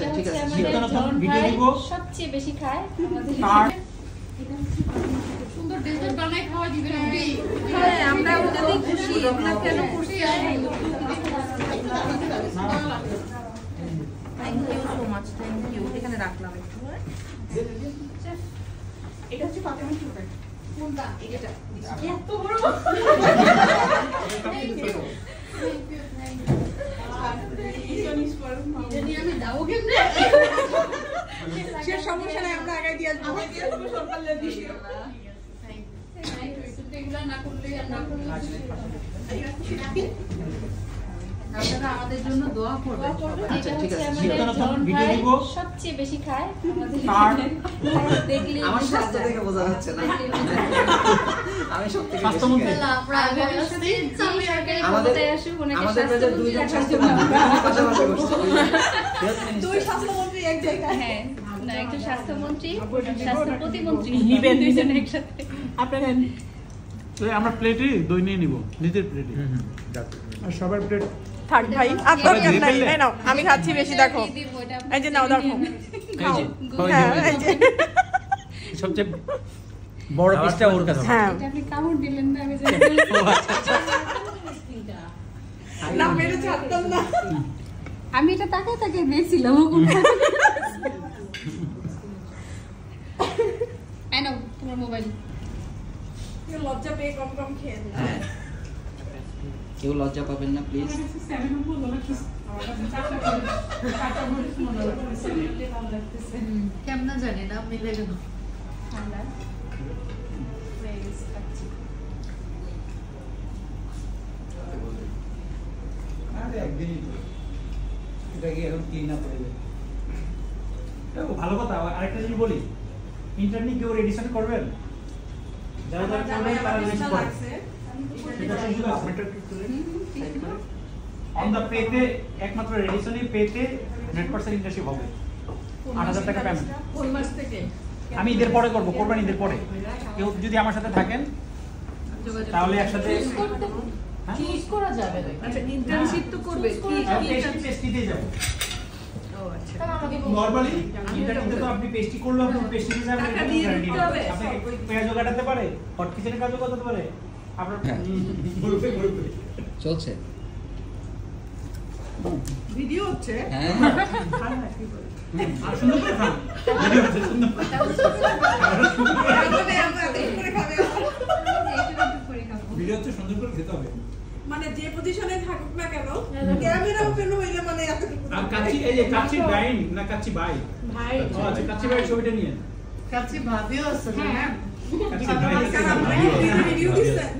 আচ্ছা ঠিক আছে ভিডিও দিব সবচেয়ে বেশি খায় আমাদের সুন্দর ডেজার্ট বানাই খাওয়া দিবেন হ্যাঁ আমরা যদি খুশি আমরা কেন খুশি thank you so much thank you এখানে রাখলাম একটু এটা হচ্ছে ফাতেমা কি হবে কোনটা এটা এত বড় থ্যাংক ইউ আমি দাও কেমনে সে সমস্যা নাই আমরা আগে দিয়ে আসবো সরকার লেগে দিছি থ্যাংক ইউ একটু এগুলা না করলে আর না করলে আপনারা আমাদের জন্য দোয়া করবেন আচ্ছা ঠিক আছে ভিডিও দিব সবচেয়ে বেশি খায় আমাদের দেখলে আমার স্বাস্থ্য দেখে বোঝা যাচ্ছে না আমি সত্যি স্বাস্থ্যমন্ত্রী আমাদের পেজে দুইজন স্বাস্থ্যমন্ত্রী পাশাপাশি বসছে দুই স্বাস্থ্যমন্ত্রী এক জায়গায় হ্যাঁ না একটা স্বাস্থ্যমন্ত্রী স্বাস্থ্য প্রতিমন্ত্রী নিবেন দুইজন একসাথে আপনারা আমরা প্লেটে দই নিয়ে নিব নিজের প্লেটে আর সবার প্লেট থাক ভাই আর দরকার নাই এই নাও আমি খাচ্ছি বেশি দেখো এই যে নাও দেখো এই যে সবচেয়ে বড় পিসটা ওর কাছে হ্যাঁ এটা আপনি কামড় দিলেন না আমি জানি না মেরে ছাড়তাম না আমি এটা তাকায় তাকায় দেখছিলাম এই নাও তোমার মোবাইল লজ্জা পেয়ে কম কম খেয়ে দিই কেউ লজ্জা পাবেন না প্লিজ কেমন জানি না মিলে গেল ভালো কথা আরেকটা জিনিস বলি ইন্টারনেট কেউ এডিশন করবেন যারা যারা করবেন তারা লিস্ট করে সেটা শুধু আপনাদের অন দা পেতে একমাত্র এডিশনই পেতে 100% ইন্টারশিপ হবে 8000 টাকা পেমেন্ট কোন মাস থেকে আমি ঈদের পরে করব কোরবানি ঈদের পরে কেউ যদি আমার সাথে থাকেন তাহলে একসাথে চুজ করা যাবে আচ্ছা ইন্টার্নশিপ তো করবে কি পেস্টি দিয়ে যাব ও আচ্ছা নরমালি ইন্টারনেটে তো আপনি পেস্টি করলে আপনি পেস্টি দিয়ে যাবেন আপনি পেঁয়াজও কাটাতে পারে হট কিচেনের কাজও করতে পারে আপনার বলতে চলছে ভিডিও হচ্ছে হ্যাঁ আর সুন্দর করে খান ভিডিও হচ্ছে সুন্দর ভিডিও হচ্ছে সুন্দর করে খেতে হবে মানে যে পজিশনে থাকুক না কেন ক্যামেরা ওপেন হইলে মানে এতটুকু আর কাচ্চি এই যে কাচ্চি বাইন না কাচ্চি বাই ভাই আচ্ছা কাচ্চি বাই ছবিটা নিয়ে কাছে ভাবিও আছে কাচ্চি বাই ভিডিও দিছেন